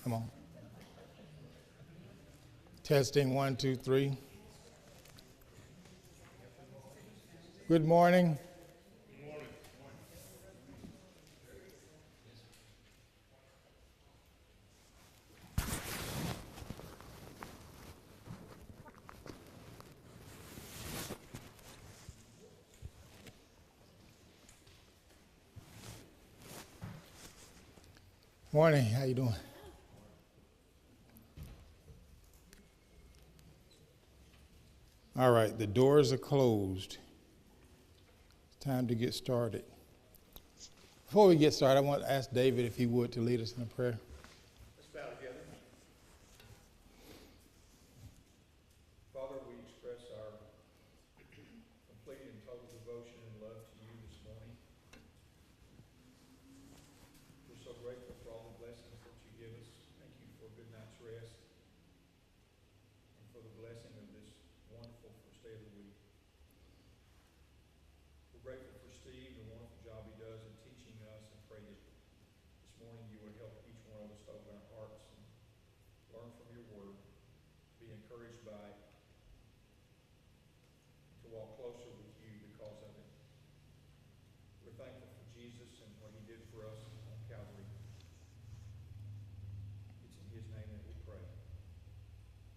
Come on. Testing 1, 2, 3. Good morning. Morning. How you doing? All right, the doors are closed. It's time to get started. Before we get started, I want to ask David if he would to lead us in a prayer. Let's bow together. Father, we express our complete and total devotion and love to you this morning. We're so grateful for all the blessings that you give us. Thank you for a good night's rest and for the blessing of this wonderful first day of the week. We're grateful for Steve, the wonderful job he does in teaching us, and pray that this morning you would help each one of us to open our hearts and learn from your word, be encouraged by it, to walk closer with you because of it. We're thankful for Jesus and what he did for us on Calvary. It's in his name that we pray.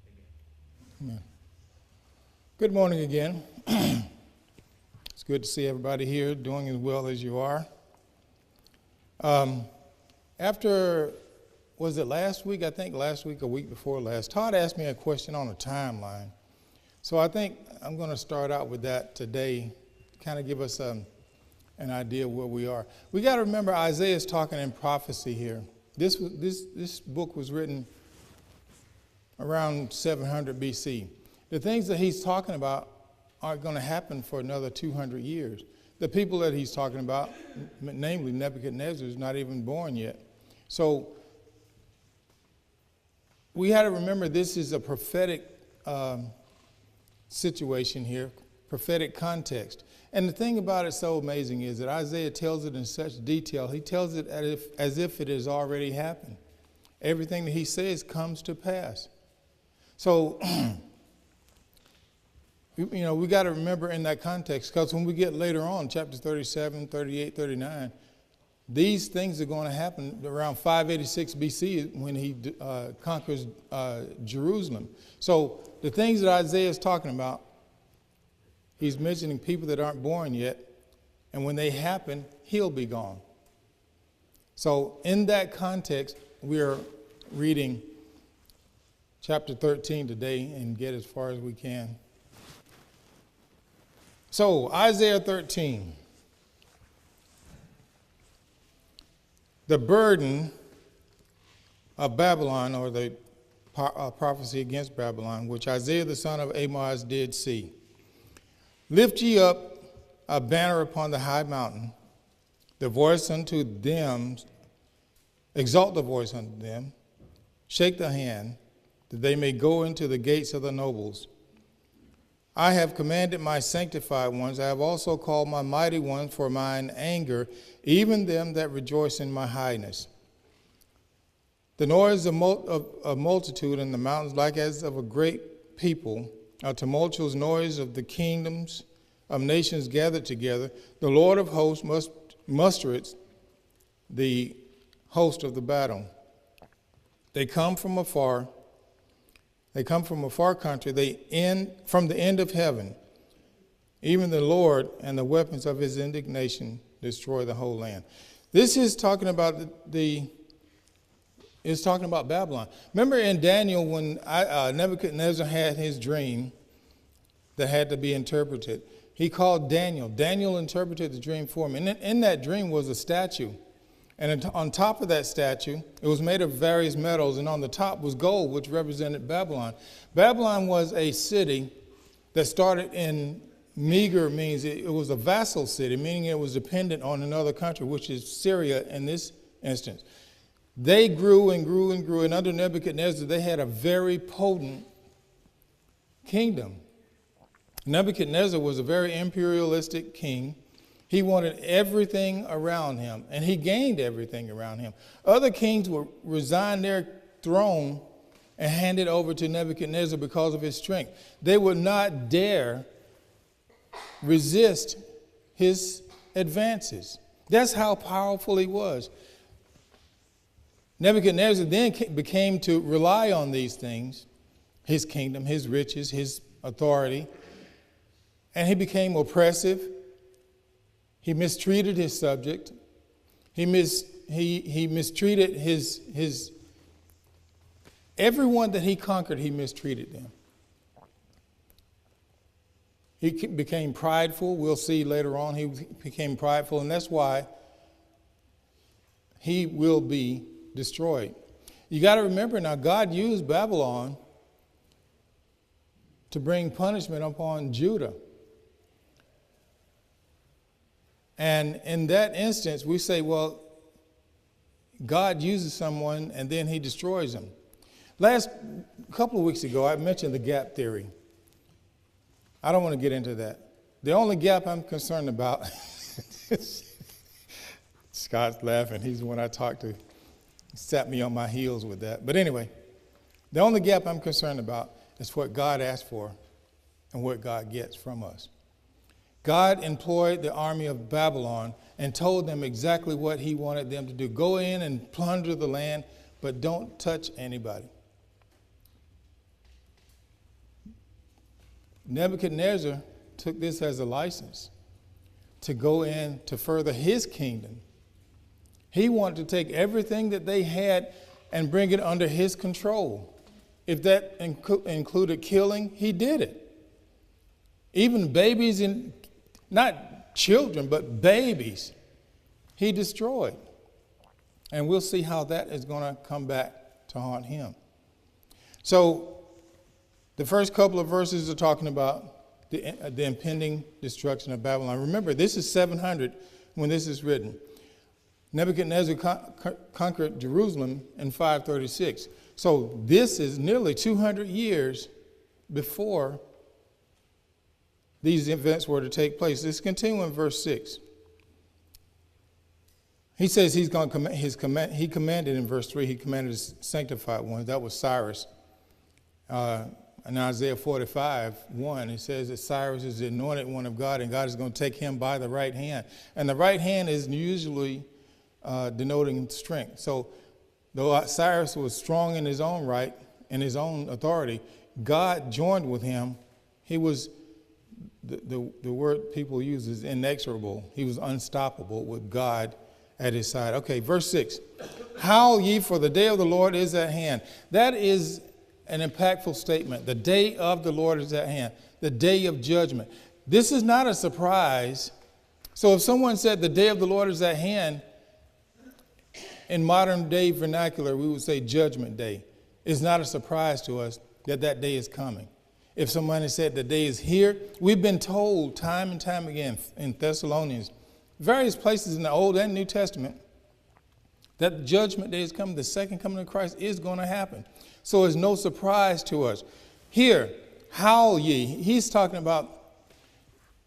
Amen. Amen. Good morning again. It's good to see everybody here doing as well as you are. Was it last week? I think last week or week before last, Todd asked me a question on a timeline. So I think I'm going to start out with that today, kind of give us an idea of where we are. We got to remember Isaiah's talking in prophecy here. This book was written around 700 BC. The things that he's talking about aren't going to happen for another 200 years. The people that he's talking about, namely Nebuchadnezzar, is not even born yet. So we had to remember this is a prophetic situation here, prophetic context. And the thing about it so amazing is that Isaiah tells it in such detail. He tells it as if it has already happened. Everything that he says comes to pass. So, we got to remember in that context, because when we get later on, chapters 37, 38, 39, these things are going to happen around 586 BC when he conquers Jerusalem. So the things that Isaiah is talking about, he's mentioning people that aren't born yet, and when they happen, he'll be gone. So in that context, we're reading chapter 13 today and get as far as we can. So, Isaiah 13. The burden of Babylon, or the prophecy against Babylon, which Isaiah the son of Amoz did see. Lift ye up a banner upon the high mountain, the voice unto them, exalt the voice unto them, shake the hand, that they may go into the gates of the nobles. I have commanded my sanctified ones. I have also called my mighty ones for mine anger, even them that rejoice in my highness. The noise of multitude in the mountains, like as of a great people, a tumultuous noise of the kingdoms of nations gathered together. The Lord of hosts mustereth the host of the battle. They come from afar. They come from a far country, from the end of heaven. Even the Lord and the weapons of his indignation destroy the whole land. This is talking about it's talking about Babylon. Remember in Daniel when Nebuchadnezzar had his dream that had to be interpreted. He called Daniel. Daniel interpreted the dream for him. And in that dream was a statue. And on top of that statue, it was made of various metals, and on the top was gold, which represented Babylon. Babylon was a city that started in meager, means it was a vassal city, meaning it was dependent on another country, which is Syria in this instance. They grew and grew and grew, and under Nebuchadnezzar, they had a very potent kingdom. Nebuchadnezzar was a very imperialistic king. He wanted everything around him, and he gained everything around him. Other kings would resign their throne and hand it over to Nebuchadnezzar because of his strength. They would not dare resist his advances. That's how powerful he was. Nebuchadnezzar then became to rely on these things, his kingdom, his riches, his authority, and he became oppressive. He mistreated his subject. He mistreated his everyone that he conquered, he mistreated them. He became prideful. We'll see later on he became prideful, and that's why he will be destroyed. You got to remember now, God used Babylon to bring punishment upon Judah. And in that instance, we say, well, God uses someone and then he destroys them. Last couple of weeks ago, I mentioned the gap theory. I don't want to get into that. The only gap I'm concerned about, Scott's laughing. He's the one I talked to. He sat me on my heels with that. But anyway, the only gap I'm concerned about is what God asked for and what God gets from us. God employed the army of Babylon and told them exactly what he wanted them to do. Go in and plunder the land, but don't touch anybody. Nebuchadnezzar took this as a license to go in to further his kingdom. He wanted to take everything that they had and bring it under his control. If that included killing, he did it. Even babies, not children, but babies, he destroyed. And we'll see how that is going to come back to haunt him. So the first couple of verses are talking about the impending destruction of Babylon. Remember, this is 700 when this is written. Nebuchadnezzar conquered Jerusalem in 536. So this is nearly 200 years before these events were to take place. Let's continue in verse 6. He says he's going to he commanded in verse 3, he commanded his sanctified ones. That was Cyrus. In Isaiah 45:1, it says that Cyrus is the anointed one of God, and God is going to take him by the right hand. And the right hand is usually denoting strength. So though Cyrus was strong in his own right, in his own authority, God joined with him. He was, the word people use is inexorable. He was unstoppable with God at his side. Okay, verse 6. Howl ye, for the day of the Lord is at hand. That is an impactful statement. The day of the Lord is at hand. The day of judgment. This is not a surprise. So if someone said the day of the Lord is at hand, in modern day vernacular, we would say judgment day. It's not a surprise to us that that day is coming. If someone said the day is here, we've been told time and time again in Thessalonians, various places in the Old and New Testament, that the judgment day is coming. The second coming of Christ is going to happen. So it's no surprise to us. Here, howl ye. He's talking about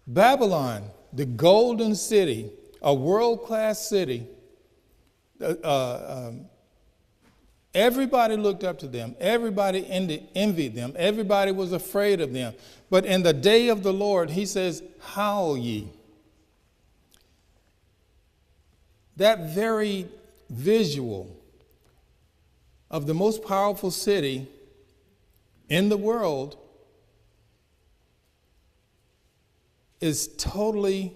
Babylon, the golden city, a world-class city. Everybody looked up to them. Everybody envied them. Everybody was afraid of them. But in the day of the Lord, he says, howl ye. That very visual of the most powerful city in the world is totally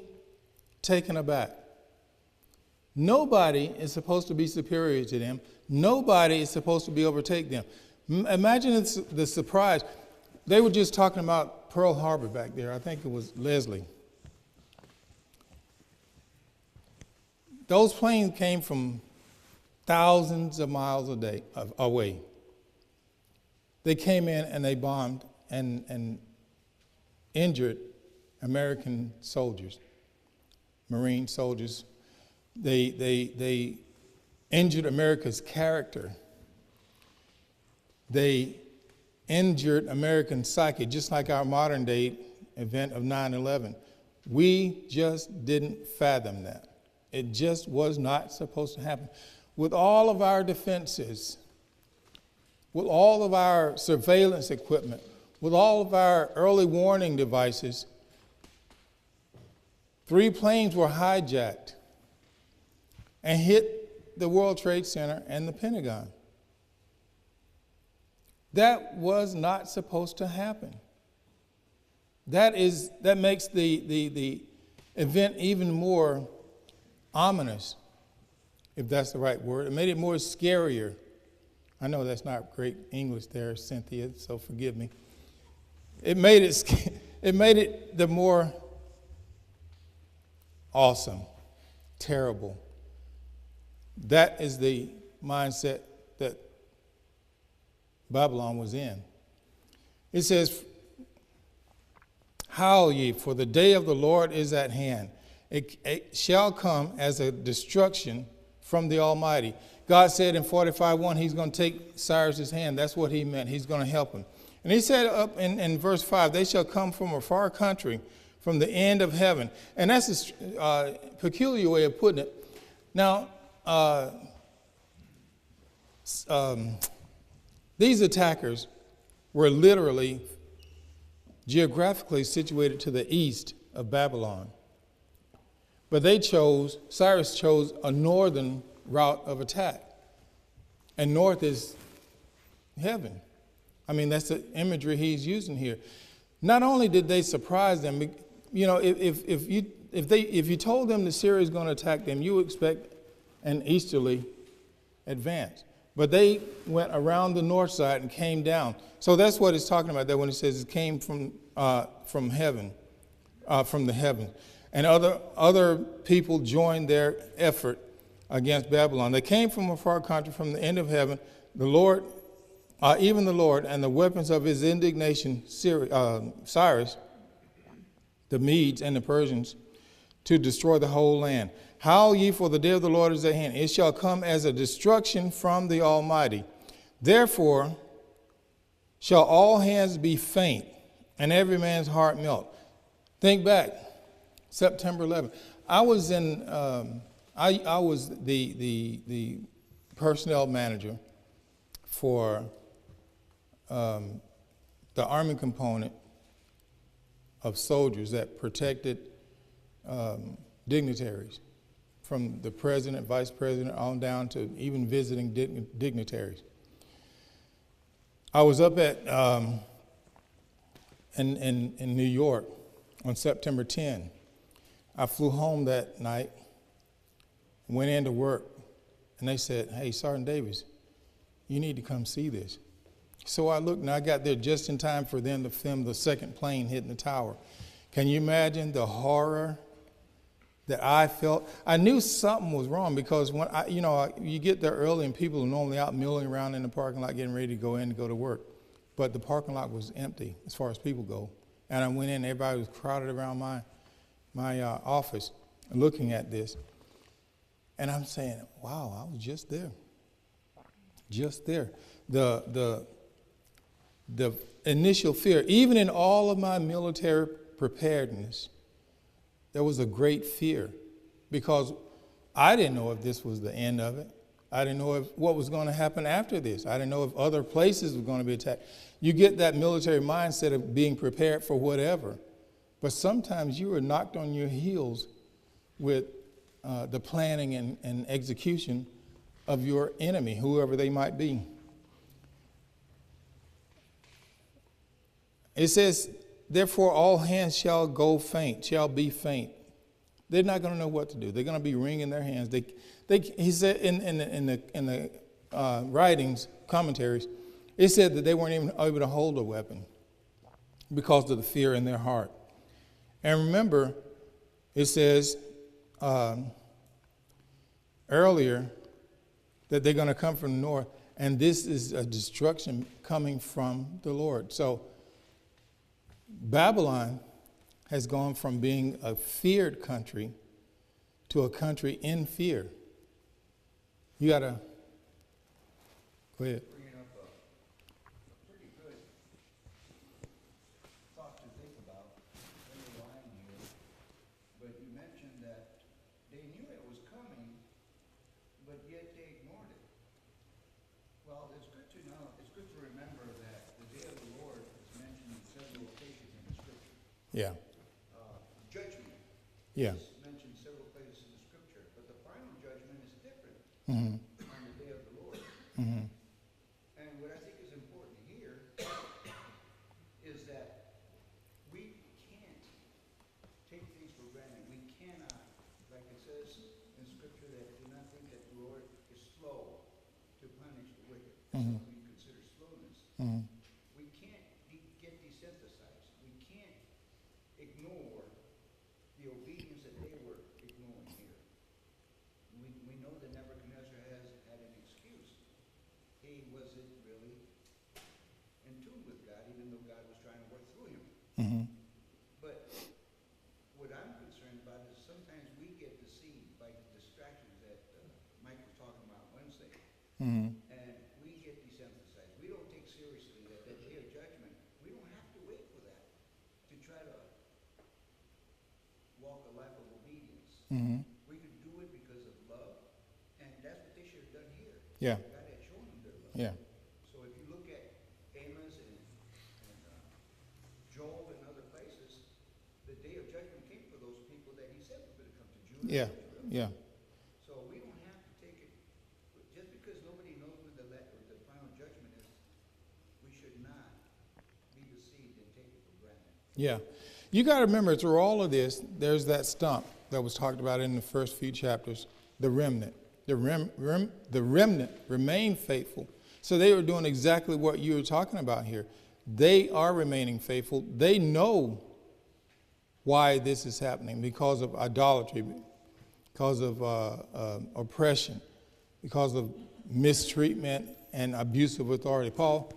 taken aback. Nobody is supposed to be superior to them. Nobody is supposed to be overtake them. Imagine the surprise. They were just talking about Pearl Harbor back there. I think it was Leslie. Those planes came from thousands of miles away. They came in and they bombed and injured American soldiers, Marine soldiers. They injured America's character. They injured American psyche, just like our modern day event of 9/11. We just didn't fathom that. It just was not supposed to happen. With all of our defenses, with all of our surveillance equipment, with all of our early warning devices, 3 planes were hijacked and hit the World Trade Center and the Pentagon. That was not supposed to happen. That makes the event even more ominous, if that's the right word. It made it more scarier. I know that's not great English there, Cynthia, so forgive me. It made it the more awesome, terrible. That is the mindset that Babylon was in. It says, "Howl ye, for the day of the Lord is at hand. It shall come as a destruction from the Almighty." God said in 45:1 he's going to take Cyrus's hand. That's what he meant. He's going to help him. And he said up in verse 5, "They shall come from a far country, from the end of heaven." And that's a peculiar way of putting it. Now, these attackers were literally geographically situated to the east of Babylon. But Cyrus chose a northern route of attack. And north is heaven. I mean, that's the imagery he's using here. Not only did they surprise them, you know, if you told them the Syria is going to attack them, you would expect an easterly advance. But they went around the north side and came down. So that's what it's talking about there when it says it came from heaven, from the heavens. And other people joined their effort against Babylon. They came from a far country, from the end of heaven. The Lord, even the Lord, and the weapons of his indignation, Cyrus, the Medes and the Persians, to destroy the whole land. Howl ye, for the day of the Lord is at hand. It shall come as a destruction from the Almighty. Therefore shall all hands be faint, and every man's heart melt. Think back, September 11th. I was the personnel manager for the Army component of soldiers that protected dignitaries, from the president, vice president, on down to even visiting dignitaries. I was up at in New York on September 10. I flew home that night, went into work, and they said, "Hey, Sergeant Davis, you need to come see this." So I looked, and I got there just in time for them to film the second plane hitting the tower. Can you imagine the horror that I felt? I knew something was wrong because when you get there early and people are normally out milling around in the parking lot getting ready to go in to go to work. But the parking lot was empty as far as people go. And I went in, everybody was crowded around my office looking at this. And I'm saying, wow, I was just there. Just there. The initial fear, even in all of my military preparedness, there was a great fear because I didn't know if this was the end of it. I didn't know what was going to happen after this. I didn't know if other places were going to be attacked. You get that military mindset of being prepared for whatever. But sometimes you are knocked on your heels with the planning and execution of your enemy, whoever they might be. It says, therefore all hands shall be faint. They're not going to know what to do. They're going to be wringing their hands. He said in the writings, commentaries, it said that they weren't even able to hold a weapon because of the fear in their heart. And remember, it says earlier that they're going to come from the north, and this is a destruction coming from the Lord. So Babylon has gone from being a feared country to a country in fear. You got to go ahead. Bringing up a pretty good thought to think about in the line here. But you mentioned that they knew it was coming, but yet they ignored it. Well, it's good to Yeah. Judgment Yeah. is mentioned several places in the scripture, but the final judgment is different Mm-hmm. on the day of the Lord. Mm-hmm. And what I think is important here is that we can't take things for granted. We cannot, like it says in scripture, that do not think that the Lord is slow to punish the wicked. That's Mhm. what we consider slowness. Mm-hmm. We can't get desensitized. We can't ignore the obedience that they were ignoring here. We know that Nebuchadnezzar has had an excuse. He wasn't really in tune with God, even though God was trying to work through him. Mm-hmm. But what I'm concerned about is sometimes we get deceived by the distractions that Mike was talking about Wednesday, Mm-hmm. and we get desensitized. We don't take seriously that day of judgment. We don't have to wait for that to try to walk a life of obedience. Mm-hmm. We could do it because of love, and that's what they should have done here. Yeah. God had shown them their love. Yeah. So if you look at Amos and Joel and other places, the day of judgment came for those people that he said were going to come to Judah. Yeah. and Israel. Yeah. So we don't have to take it, just because nobody knows when the final judgment is, we should not be deceived and take it for granted. Yeah. You got to remember, through all of this, there's that stump that was talked about in the first few chapters, the remnant. The remnant remained faithful. So they were doing exactly what you were talking about here. They are remaining faithful. They know why this is happening, because of idolatry, because of oppression, because of mistreatment and abuse of authority. Paul?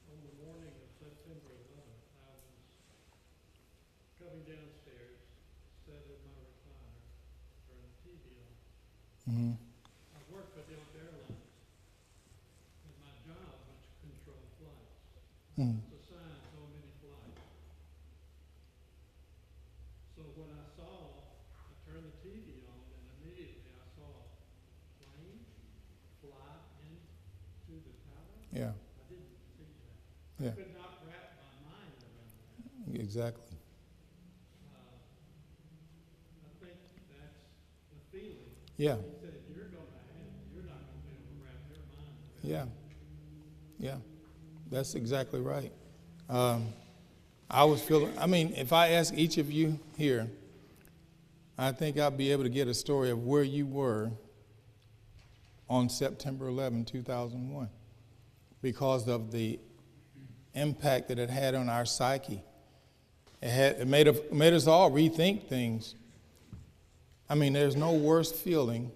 On the morning of September 11th, I was coming downstairs, sat in my recliner, turned the TV on. Mm-hmm. I work for Delta Airlines, and my job was to control flights. Mm-hmm. I was assigned so many flights. So when I turned the TV on, and immediately I saw a plane fly into the tower. Yeah. I didn't see that. Yeah. I could not wrap my mind around that. Exactly. I think that's the feeling. Yeah. He said, you're not going to be able to wrap your mind around it. Yeah. Yeah. That's exactly right. I was feeling, if I ask each of you here, I think I'll be able to get a story of where you were on September 11, 2001, because of the impact that it had on our psyche. It made us all rethink things. There's no worse feeling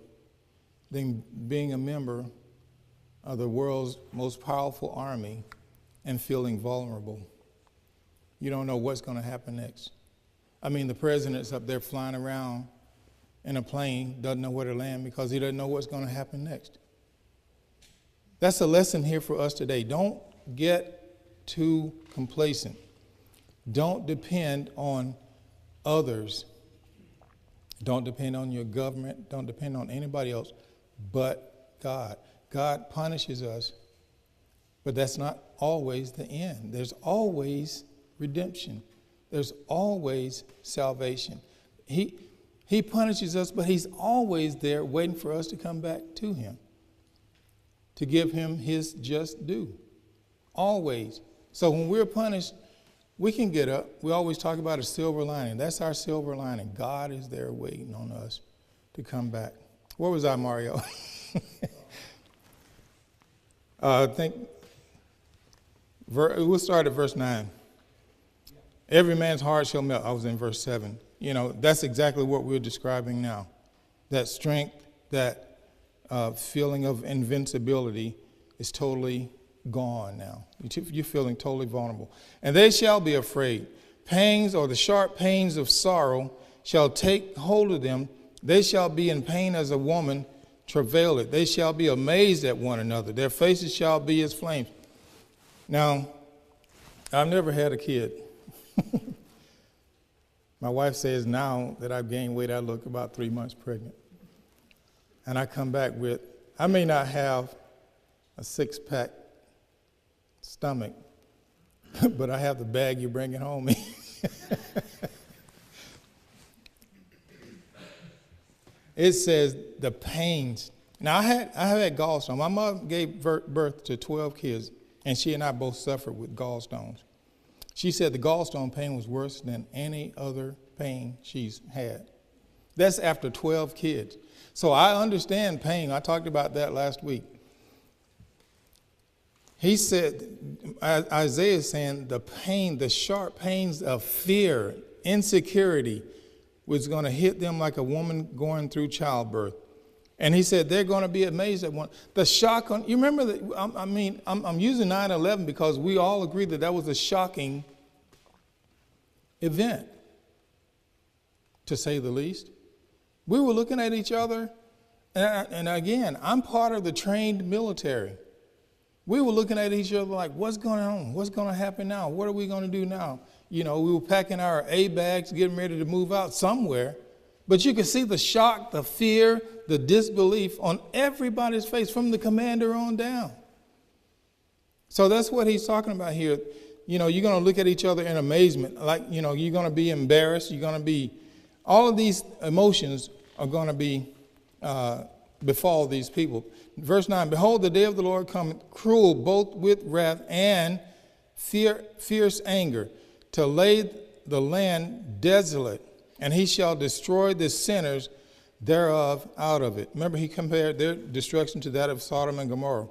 than being a member of the world's most powerful army and feeling vulnerable. You don't know what's going to happen next. The president's up there flying around in a plane, doesn't know where to land because he doesn't know what's going to happen next. That's a lesson here for us today. Don't get too complacent. Don't depend on others. Don't depend on your government. Don't depend on anybody else but God. God punishes us, but that's not always the end. There's always redemption. There's always salvation. He punishes us, but he's always there waiting for us to come back to him, to give him his just due. Always. So when we're punished, we can get up. We always talk about a silver lining. That's our silver lining. God is there waiting on us to come back. Where was I, Mario? We'll start at verse 9. Every man's heart shall melt. I was in verse 7. That's exactly what we're describing now. That strength, that feeling of invincibility is totally gone now. You're feeling totally vulnerable. And they shall be afraid. Pangs, or the sharp pains of sorrow, shall take hold of them. They shall be in pain as a woman travaileth. They shall be amazed at one another. Their faces shall be as flames. Now, I've never had a kid. My wife says now that I've gained weight, I look about 3 months pregnant. And I come back with, I may not have a six-pack stomach, but I have the bag you're bringing home. It says the pains. Now, I have had gallstones. My mother gave birth to 12 kids, and she and I both suffered with gallstones. She said the gallstone pain was worse than any other pain she's had. That's after 12 kids. So I understand pain. I talked about that last week. He said, Isaiah is saying the pain, the sharp pains of fear, insecurity, was going to hit them like a woman going through childbirth. And he said they're going to be amazed at one. The shock on, you remember that, I'm using 9/11 because we all agree that that was a shocking event, to say the least. We were looking at each other, and again, I'm part of the trained military. We were looking at each other like, what's going on? What's going to happen now? What are we going to do now? You know, we were packing our A bags, getting ready to move out somewhere. But you could see the shock, the fear, the disbelief on everybody's face from the commander on down. So that's what he's talking about here. You know, you're going to look at each other in amazement. Like, you know, you're going to be embarrassed. You're going to be, all of these emotions are going to be, befall these people. Verse 9, behold, the day of the Lord cometh cruel, both with wrath and fierce anger, to lay the land desolate, and he shall destroy the sinners thereof out of it. Remember, he compared their destruction to that of Sodom and Gomorrah.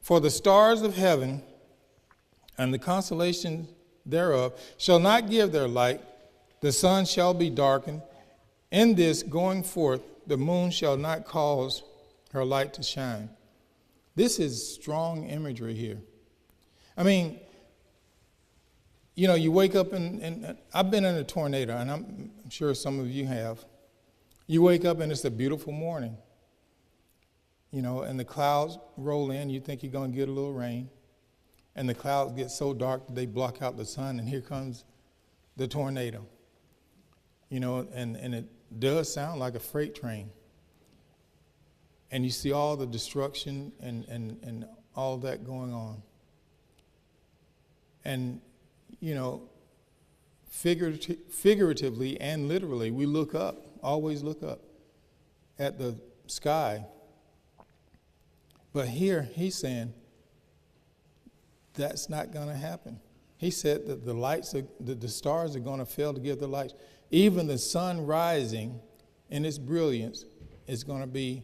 For the stars of heaven and the constellations thereof shall not give their light, the sun shall be darkened. In this going forth, the moon shall not cause her light to shine. This is strong imagery here. I mean, you know, you wake up and I've been in a tornado, and I'm sure some of you have. You wake up and it's a beautiful morning, you know, and the clouds roll in. You think you're going to get a little rain, and the clouds get so dark that they block out the sun, and here comes the tornado. You know, and it does sound like a freight train. And you see all the destruction and all that going on. And, you know, figuratively and literally, we look up, always look up at the sky. But here he's saying that's not going to happen. He said that the stars are going to fail to give the lights. Even the sun rising in its brilliance is going to be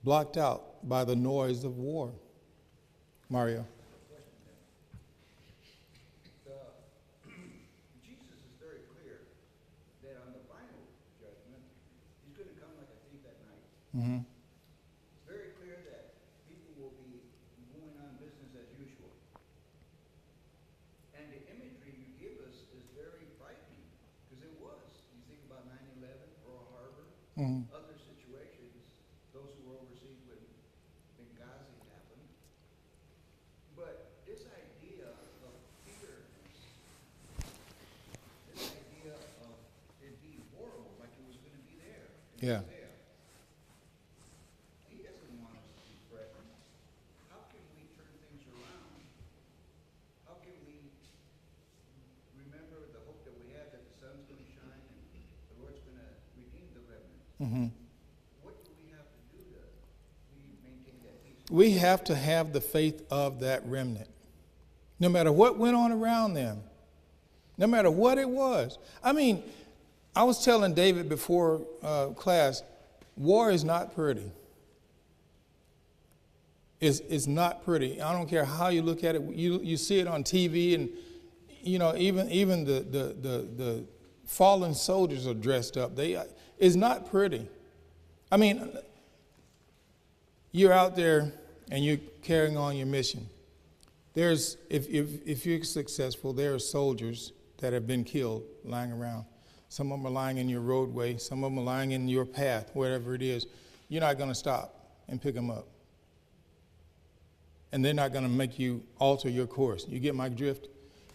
blocked out by the noise of war. Mario. Jesus is very clear that on the final judgment, he's going to come like a thief at night. Mm-hmm. It's very clear that people will be going on business as usual. And the imagery you give us is very frightening, because it was. You think about 9/11, Pearl Harbor, other situations, those who were overseas when Benghazi happened. But this idea of fear, this idea of it being horrible, like it was going to be there. Yeah. He doesn't want us to be threatened. How can we turn things around? How can we remember the hope that we have that the sun's going to shine and the Lord's going to redeem the remnant? Mm-hmm. What do we have to do to maintain that peace? We have to have the faith of that remnant. No matter what went on around them, no matter what it was. I mean, I was telling David before class, war is not pretty. It's not pretty. I don't care how you look at it. You see it on TV, and you know, even the fallen soldiers are dressed up. It's not pretty. I mean, you're out there and you're carrying on your mission. There's, if you're successful, there are soldiers that have been killed lying around. Some of them are lying in your roadway. Some of them are lying in your path, wherever it is. You're not going to stop and pick them up. And they're not going to make you alter your course. You get my drift?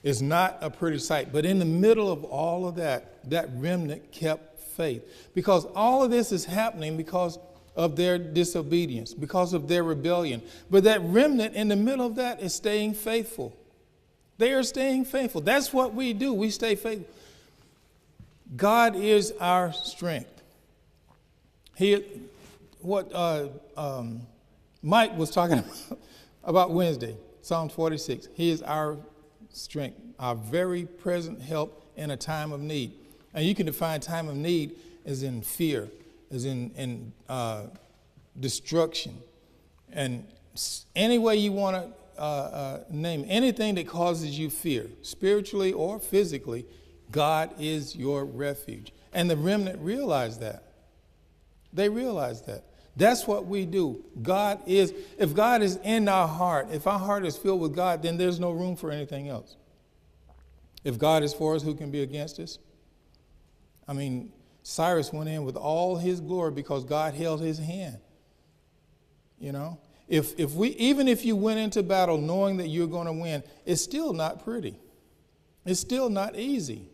It's not a pretty sight. But in the middle of all of that, that remnant kept faith. Because all of this is happening because of their disobedience, because of their rebellion. But that remnant in the middle of that is staying faithful. They are staying faithful. That's what we do. We stay faithful. God is our strength. Mike was talking about Wednesday, Psalm 46. He is our strength, our very present help in a time of need. And you can define time of need as in fear, as in destruction. And any way you want to name anything that causes you fear, spiritually or physically, God is your refuge. And the remnant realize that. They realize that. That's what we do. If God is in our heart, if our heart is filled with God, then there's no room for anything else. If God is for us, who can be against us? I mean, Cyrus went in with all his glory because God held his hand. You know, even if you went into battle knowing that you're going to win, it's still not pretty. It's still not easy.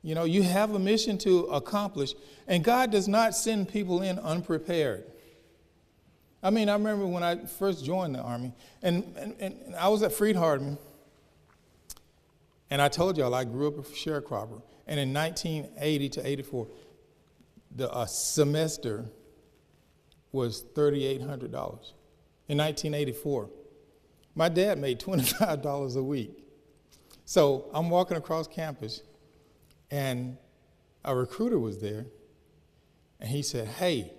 You know, you have a mission to accomplish, and God does not send people in unprepared. I mean, I remember when I first joined the Army, and I was at Freed-Hardeman, and I told y'all I grew up a sharecropper. And in 1980 to 84, the semester was $3,800. In 1984, my dad made $25 a week. So I'm walking across campus, and a recruiter was there, and he said, "Hey,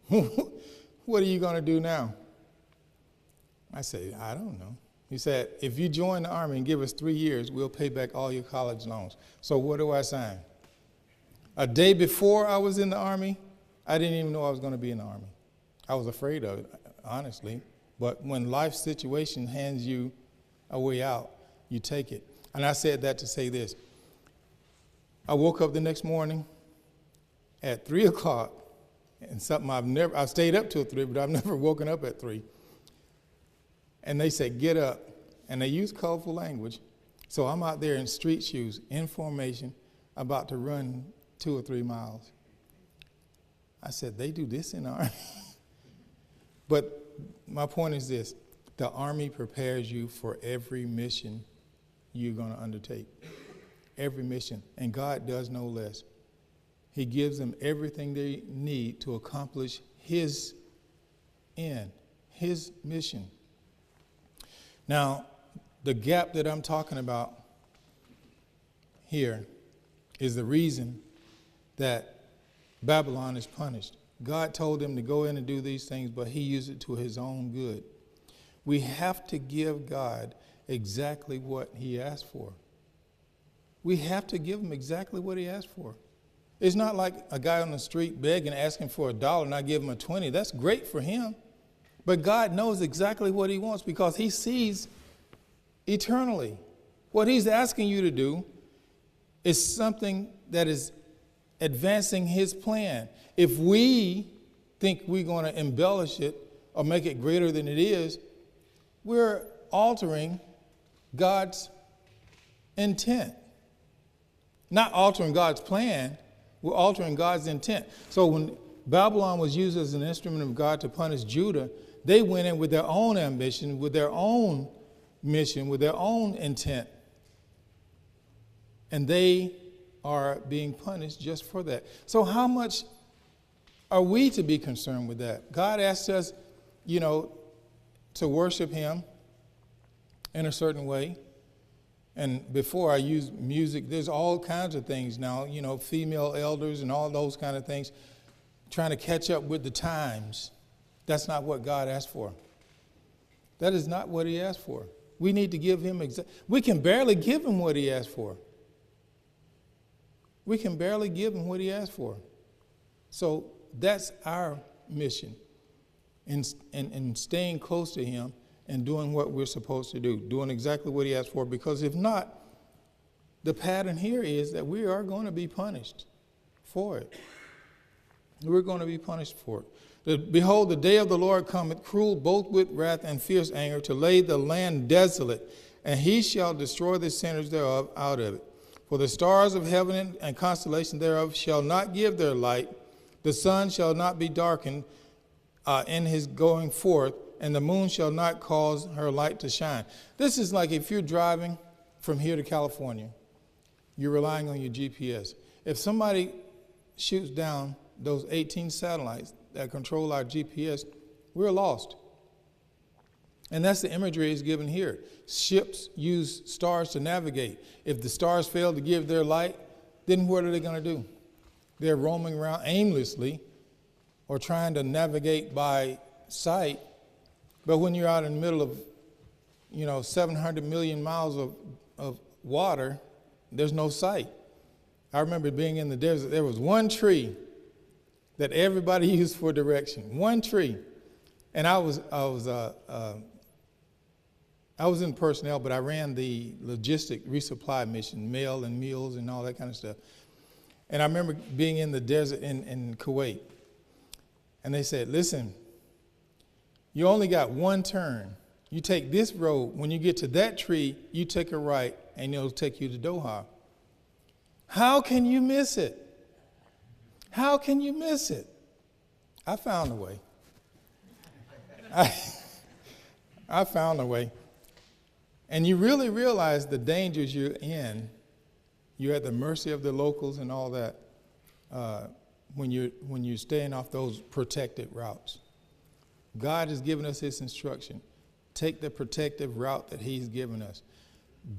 what are you going to do now?" I said, "I don't know." He said, "If you join the Army and give us 3 years, we'll pay back all your college loans." So what do I sign? A day before I was in the Army, I didn't even know I was going to be in the Army. I was afraid of it, honestly. But when life situation hands you a way out, you take it. And I said that to say this. I woke up the next morning at 3 o'clock, and something I've stayed up till 3, but I've never woken up at 3. And they said, "Get up." And they used colorful language. So I'm out there in street shoes, in formation, about to run 2 or 3 miles. I said, they do this in the Army. But my point is this: the Army prepares you for every mission you're going to undertake. Every mission. And God does no less. He gives them everything they need to accomplish His end, His mission. Now, the gap that I'm talking about here is the reason that Babylon is punished. God told them to go in and do these things, but He used it to His own good. We have to give God exactly what He asked for. We have to give Him exactly what He asked for. It's not like a guy on the street begging, asking for $1, and I give him a 20. That's great for him. But God knows exactly what He wants because He sees eternally. What He's asking you to do is something that is advancing His plan. If we think we're going to embellish it or make it greater than it is, we're altering God's intent. Not altering God's plan, we're altering God's intent. So when Babylon was used as an instrument of God to punish Judah, they went in with their own ambition, with their own mission, with their own intent. And they are being punished just for that. So how much are we to be concerned with that? God asked us, to worship Him in a certain way. And before I use music, there's all kinds of things now, female elders and all those kind of things, trying to catch up with the times. That's not what God asked for. That is not what He asked for. We need to give Him we can barely give Him what He asked for. We can barely give Him what He asked for. So that's our mission in staying close to Him and doing what we're supposed to do, doing exactly what He asked for, because if not, the pattern here is that we are going to be punished for it. We're going to be punished for it. Behold, the day of the Lord cometh, cruel both with wrath and fierce anger, to lay the land desolate, and He shall destroy the sinners thereof out of it. For the stars of heaven and constellations thereof shall not give their light, the sun shall not be darkened in his going forth, and the moon shall not cause her light to shine. This is like if you're driving from here to California, you're relying on your GPS. If somebody shoots down those 18 satellites that control our GPS, we're lost. And that's the imagery is given here. Ships use stars to navigate. If the stars fail to give their light, then what are they going to do? They're roaming around aimlessly or trying to navigate by sight. But when you're out in the middle of, 700 million miles of water, there's no sight. I remember being in the desert. There was one tree that everybody used for direction. One tree. And I was in personnel, but I ran the logistic resupply mission, mail and meals and all that kind of stuff. And I remember being in the desert in Kuwait. And they said, listen, you only got one turn. You take this road. When you get to that tree, you take a right, and it'll take you to Doha. How can you miss it? How can you miss it? I found a way. I found a way. And you really realize the dangers you're in. You're at the mercy of the locals and all that when you're staying off those protected routes. God has given us his instruction. Take the protective route that he's given us.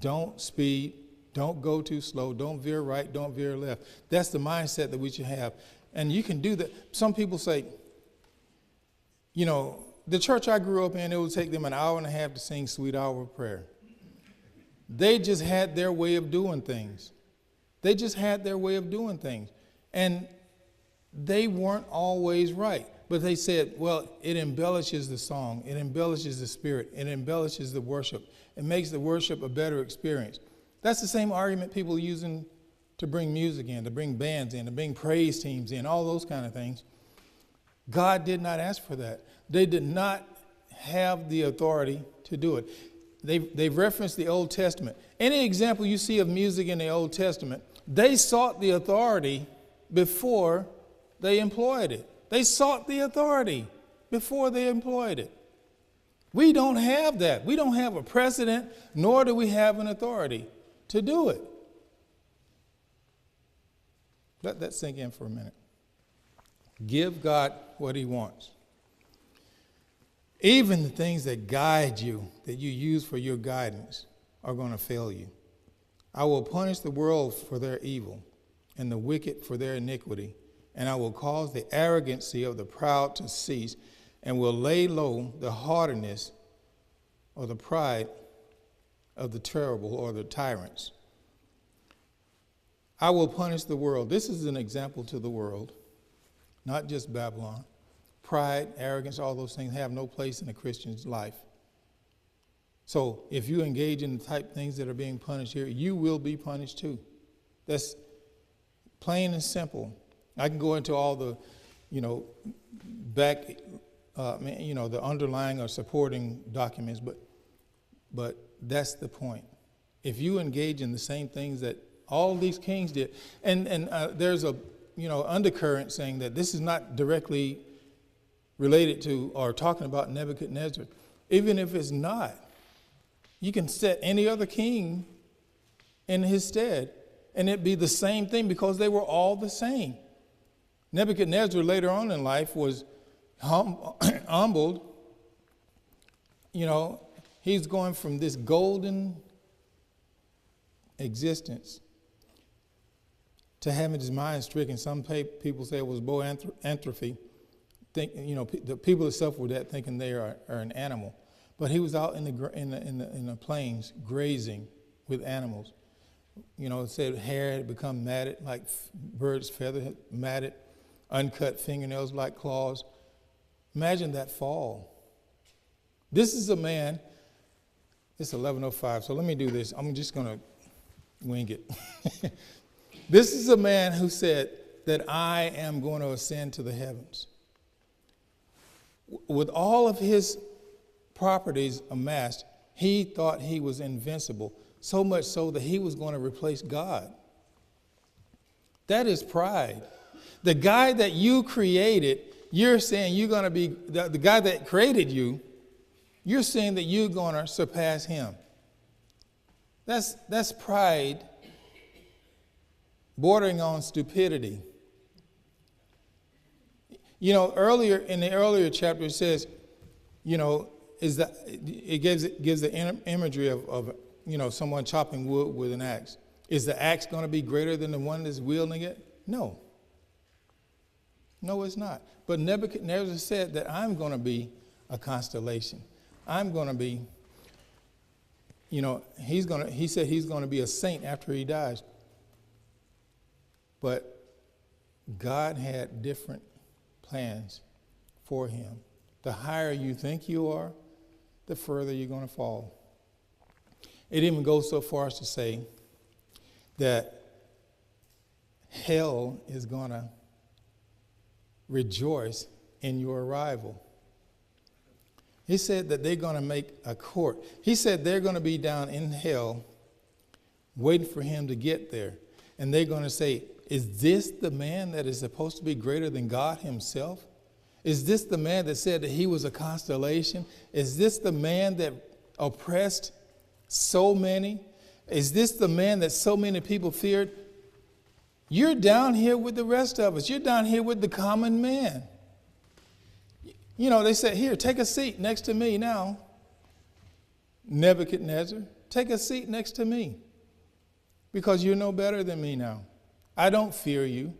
Don't speed. Don't go too slow. Don't veer right. Don't veer left. That's the mindset that we should have. And you can do that. Some people say, the church I grew up in, it would take them an hour and a half to sing Sweet Hour of Prayer. They just had their way of doing things. And they weren't always right. But they said, well, it embellishes the song. It embellishes the spirit. It embellishes the worship. It makes the worship a better experience. That's the same argument people are using to bring music in, to bring bands in, to bring praise teams in, all those kind of things. God did not ask for that. They did not have the authority to do it. They've referenced the Old Testament. Any example you see of music in the Old Testament, they sought the authority before they employed it. They sought the authority before they employed it. We don't have that. We don't have a precedent, nor do we have an authority to do it. Let that sink in for a minute. Give God what he wants. Even the things that guide you, that you use for your guidance, are going to fail you. I will punish the world for their evil and the wicked for their iniquity, and I will cause the arrogancy of the proud to cease, and will lay low the haughtiness or the pride of the terrible or the tyrants. I will punish the world. This is an example to the world, not just Babylon. Pride, arrogance, all those things have no place in a Christian's life. So if you engage in the type of things that are being punished here, you will be punished too. That's plain and simple. I can go into all the, the underlying or supporting documents, but that's the point. If you engage in the same things that all these kings did, and there's a undercurrent saying that this is not directly related to or talking about Nebuchadnezzar. Even if it's not, you can set any other king in his stead, and it'd be the same thing because they were all the same. Nebuchadnezzar later on in life was humbled. He's going from this golden existence to having his mind stricken. Some people say it was boanthropy. The people that suffer with that thinking they are an animal. But he was out in the plains grazing with animals. It said hair had become matted like bird's feather, matted, uncut fingernails like claws. Imagine that fall. This is a man, it's 11:05, so let me do this. I'm just going to wing it. This is a man who said that I am going to ascend to the heavens. With all of his properties amassed, he thought he was invincible, so much so that he was going to replace God. That is pride. The guy that you created, you're saying you're going to be, the guy that created you You're saying that you're going to surpass him. That's pride bordering on stupidity. You know, earlier in the earlier chapter it says, you know, it gives the imagery of you know, someone chopping wood with an axe. Is the axe going to be greater than the one that's wielding it? No. No, it's not. But Nebuchadnezzar said that I'm going to be a constellation. I'm going to be, you know, he said he's going to be a saint after he dies. But God had different plans for him. The higher you think you are, the further you're going to fall. It even goes so far as to say that hell is going to rejoice in your arrival. He said that they're going to make a court. He said they're going to be down in hell waiting for him to get there. And they're going to say, is this the man that is supposed to be greater than God himself? Is this the man that said that he was a constellation? Is this the man that oppressed so many? Is this the man that so many people feared? You're down here with the rest of us. You're down here with the common man. You know, they said, here, take a seat next to me now. Nebuchadnezzar, take a seat next to me because you're no better than me now. I don't fear you.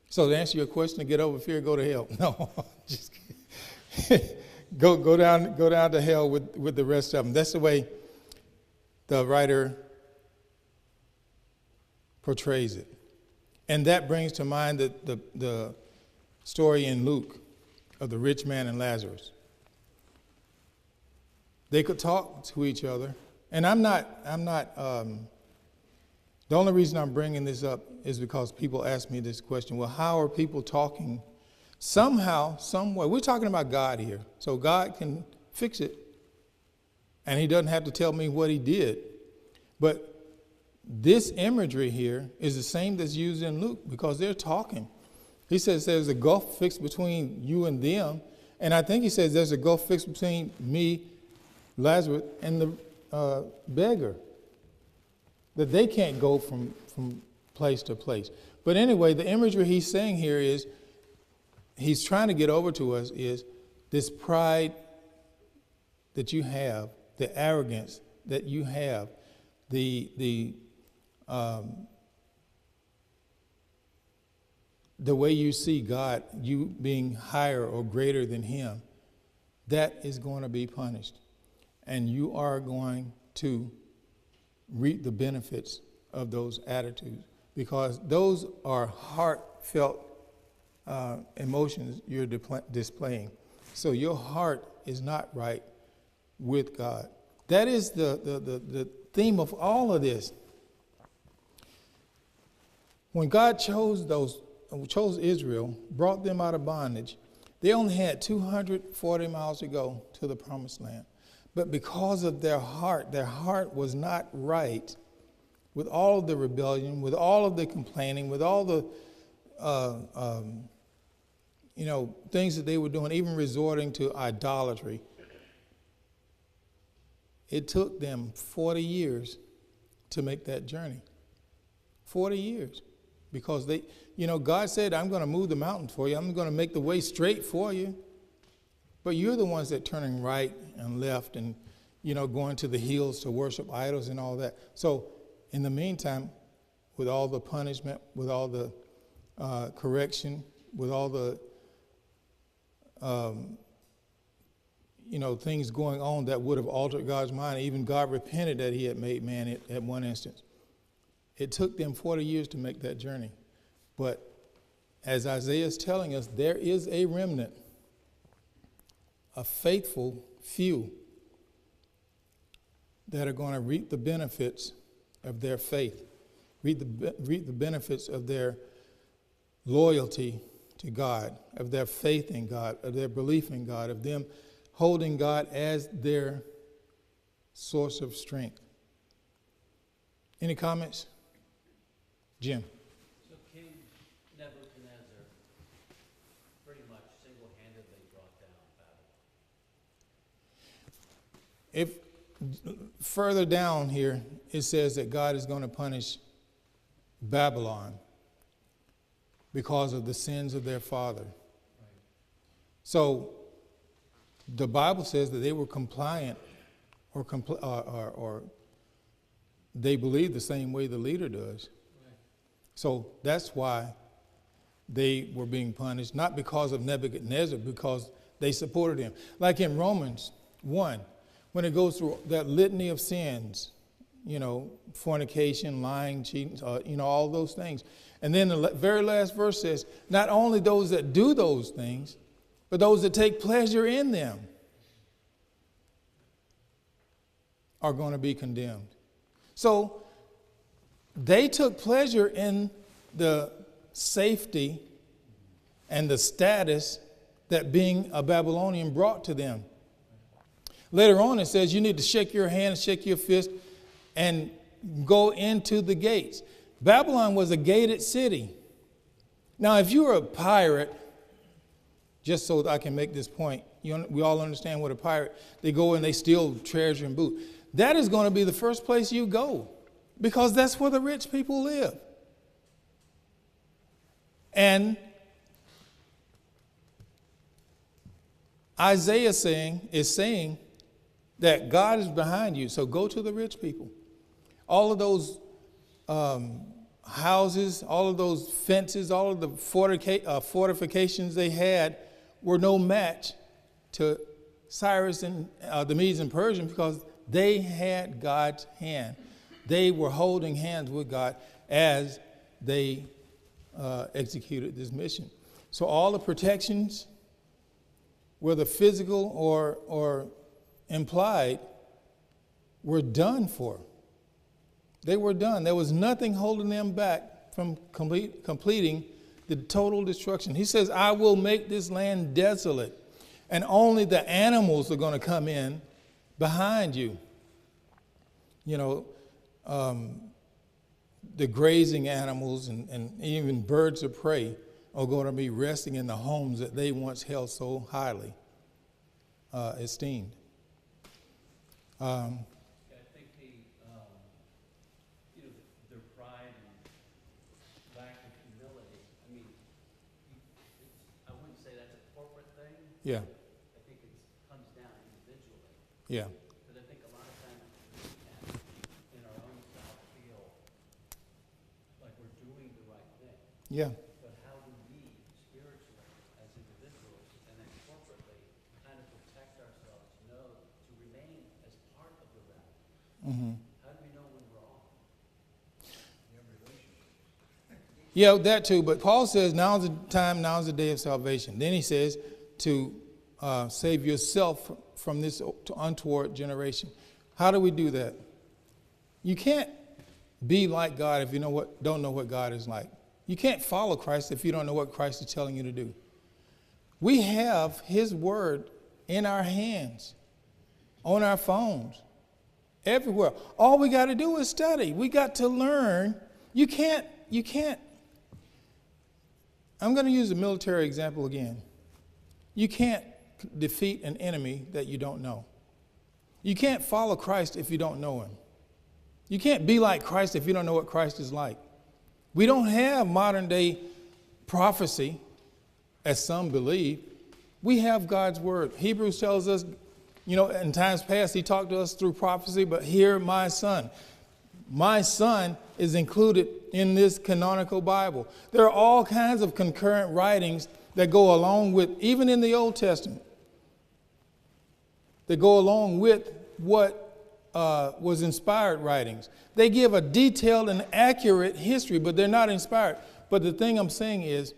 So to answer your question, to get over fear, go to hell. No, just kidding. go down to hell with the rest of them. That's the way the writer portrays it. And that brings to mind the story in Luke of the rich man and Lazarus. They could talk to each other. And I'm not the only reason I'm bringing this up is because people ask me this question. Well, how are people talking? Somehow, some way. We're talking about God here. So God can fix it. And he doesn't have to tell me what he did. But this imagery here is the same that's used in Luke because they're talking. He says there's a gulf fixed between you and them. And I think he says there's a gulf fixed between me, Lazarus, and the beggar. That they can't go from place to place. But anyway, the imagery he's saying here is, he's trying to get over to us is this pride that you have, the arrogance that you have, the way you see God, you being higher or greater than him, that is going to be punished. And you are going to reap the benefits of those attitudes because those are heartfelt emotions you're displaying. So your heart is not right with God. That is the theme of all of this. When God chose Israel, brought them out of bondage, they only had 240 miles to go to the promised land. But because of their heart was not right with all of the rebellion, with all of the complaining, with all the things that they were doing, even resorting to idolatry. It took them 40 years to make that journey. 40 years. Because God said, I'm going to move the mountain for you. I'm going to make the way straight for you. But you're the ones that turning right and left and, going to the hills to worship idols and all that. So in the meantime, with all the punishment, with all the correction, with all the, things going on that would have altered God's mind, even God repented that he had made man at one instance. It took them 40 years to make that journey. But as Isaiah is telling us, there is a remnant, a faithful few that are going to reap the benefits of their faith, reap the benefits of their loyalty to God, of their faith in God, of their belief in God, of them holding God as their source of strength. Any comments? Jim. So King Nebuchadnezzar pretty much single-handedly brought down Babylon. if further down here, it says that God is going to punish Babylon because of the sins of their father. So the Bible says that they were compliant or they believe the same way the leader does. So that's why they were being punished, not because of Nebuchadnezzar, because they supported him. Like in Romans 1, when it goes through that litany of sins, fornication, lying, cheating, all those things. And then the very last verse says, not only those that do those things, but those that take pleasure in them are going to be condemned. So they took pleasure in the safety and the status that being a Babylonian brought to them. Later on it says you need to shake your hand, shake your fist, and go into the gates. Babylon was a gated city. Now, if you're a pirate, just so that I can make this point, we all understand what a pirate, they go and they steal treasure and booty. That is going to be the first place you go because that's where the rich people live. And Isaiah is saying that God is behind you, so go to the rich people. All of those houses, all of those fences, all of the fortifications they had were no match to Cyrus and the Medes and Persians because they had God's hand. They were holding hands with God as they executed this mission. So all the protections, whether physical or implied, were done for. They were done. There was nothing holding them back from completing the total destruction. He says, I will make this land desolate, and only the animals are going to come in behind you. The grazing animals and even birds of prey are going to be resting in the homes that they once held so highly esteemed. I think their pride and lack of humility, I wouldn't say that's a corporate thing. Yeah, I think it comes down individually. yeah, Because I think a lot of times we can, in our own self, feel like we're doing the right thing. yeah. But how do we, spiritually, as individuals, and then corporately, kind of protect ourselves, to remain as part of the remnant? Mm-hmm. How do we know when we're wrong? Yeah, that too. But Paul says, now's the time, now's the day of salvation. Then he says to save yourself from this untoward generation. How do we do that? You can't be like God if you don't know what God is like. You can't follow Christ if you don't know what Christ is telling you to do. We have his word in our hands, on our phones, everywhere. All we got to do is study. We got to learn. You can't. I'm going to use a military example again. You can't defeat an enemy that you don't know. You can't follow Christ if you don't know him. You can't be like Christ if you don't know what Christ is like. We don't have modern day prophecy, as some believe. We have God's word. Hebrews tells us, in times past, he talked to us through prophecy, but here, my son. My son is included in this canonical Bible. There are all kinds of concurrent writings that go along with, even in the Old Testament, that go along with what was inspired writings. They give a detailed and accurate history, but they're not inspired. But the thing I'm saying is,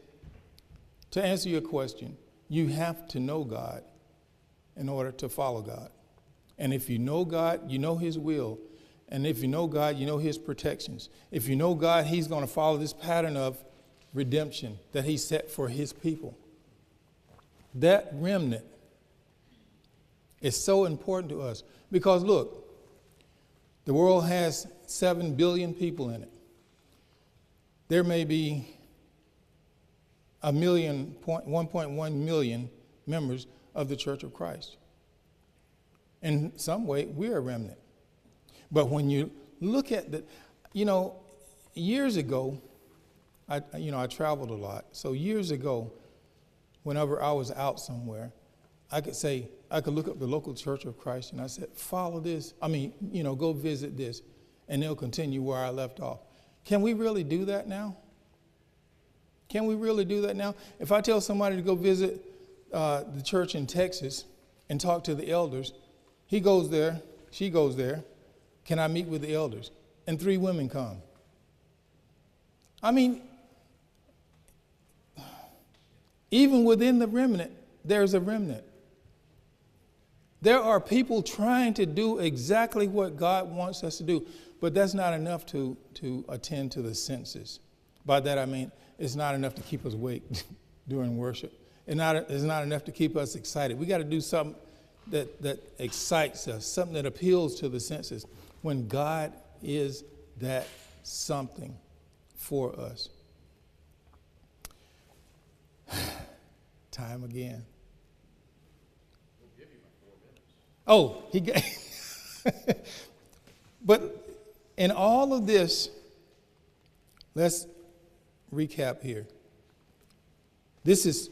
to answer your question, you have to know God in order to follow God. And if you know God, you know his will. And if you know God, you know his protections. If you know God, he's going to follow this pattern of redemption that he set for his people. That remnant is so important to us because, look, the world has 7 billion people in it. There may be 1.1 million members of the Church of Christ. In some way, we're a remnant. But when you look at the, years ago, I traveled a lot. So years ago, whenever I was out somewhere, I could look up the local Church of Christ and I said, follow this. Go visit this. And they'll continue where I left off. Can we really do that now? Can we really do that now? If I tell somebody to go visit the church in Texas and talk to the elders, he goes there, she goes there. Can I meet with the elders? And 3 women come. Even within the remnant, there's a remnant. There are people trying to do exactly what God wants us to do, but that's not enough to attend to the senses. By that I mean it's not enough to keep us awake during worship. It's not enough to keep us excited. We got to do something that excites us, something that appeals to the senses, when God is that something for us. Time again. Oh, he gave. But in all of this, let's recap here. This is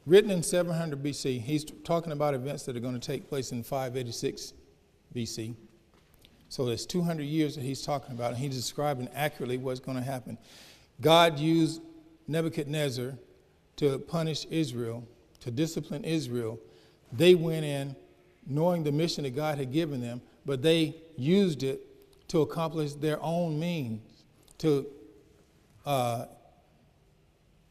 written in 700 BC. He's talking about events that are going to take place in 586 BC. So it's 200 years that he's talking about, and he's describing accurately what's going to happen. God used Nebuchadnezzar to punish Israel, to discipline Israel. They went in knowing the mission that God had given them, but they used it to accomplish their own means, to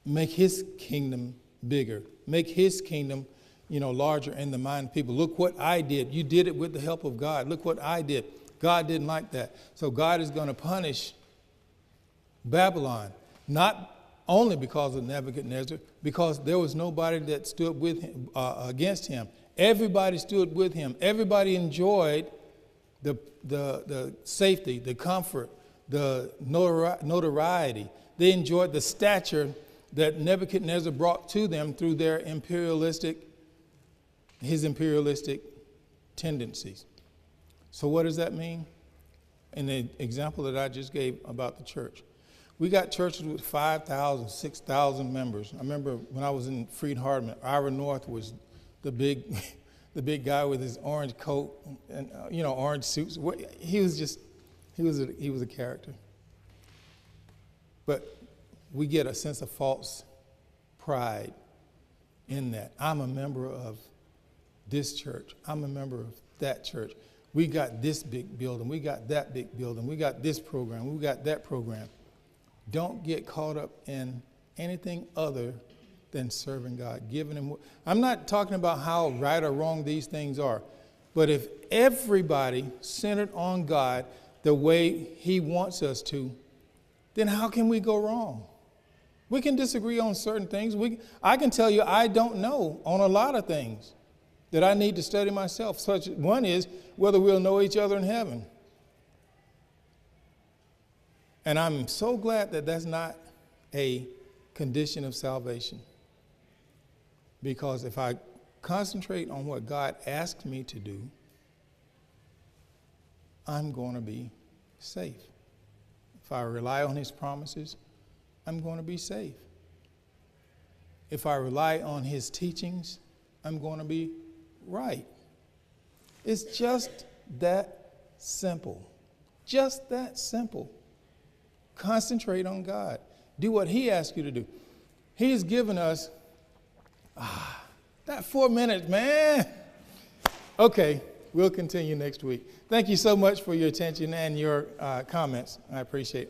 make his kingdom bigger, make his kingdom, larger in the mind of people. Look what I did. You did it with the help of God. Look what I did. God didn't like that. So God is going to punish Babylon, not only because of Nebuchadnezzar, because there was nobody that stood with him, against him. Everybody stood with him. Everybody enjoyed the safety, the comfort, the notoriety. They enjoyed the stature that Nebuchadnezzar brought to them through his imperialistic tendencies. So what does that mean? In the example that I just gave about the church, we got churches with 5,000, 6,000 members. I remember when I was in Freed-Hardeman, Ira North was the big guy with his orange coat and orange suits. He was a character. But we get a sense of false pride in that. I'm a member of this church. I'm a member of that church. We got this big building. We got that big building. We got this program. We got that program. Don't get caught up in anything other than serving God, giving him. I'm not talking about how right or wrong these things are, but if everybody centered on God the way he wants us to, then how can we go wrong? We can disagree on certain things. I can tell you I don't know on a lot of things that I need to study myself. Such one is whether we'll know each other in heaven. And I'm so glad that that's not a condition of salvation. Because if I concentrate on what God asked me to do, I'm going to be safe. If I rely on his promises, I'm going to be safe. If I rely on his teachings, I'm going to be right. It's just that simple. Just that simple. Concentrate on God. Do what he asks you to do. He's given us that 4 minutes, man. Okay, we'll continue next week. Thank you so much for your attention and your comments. I appreciate it.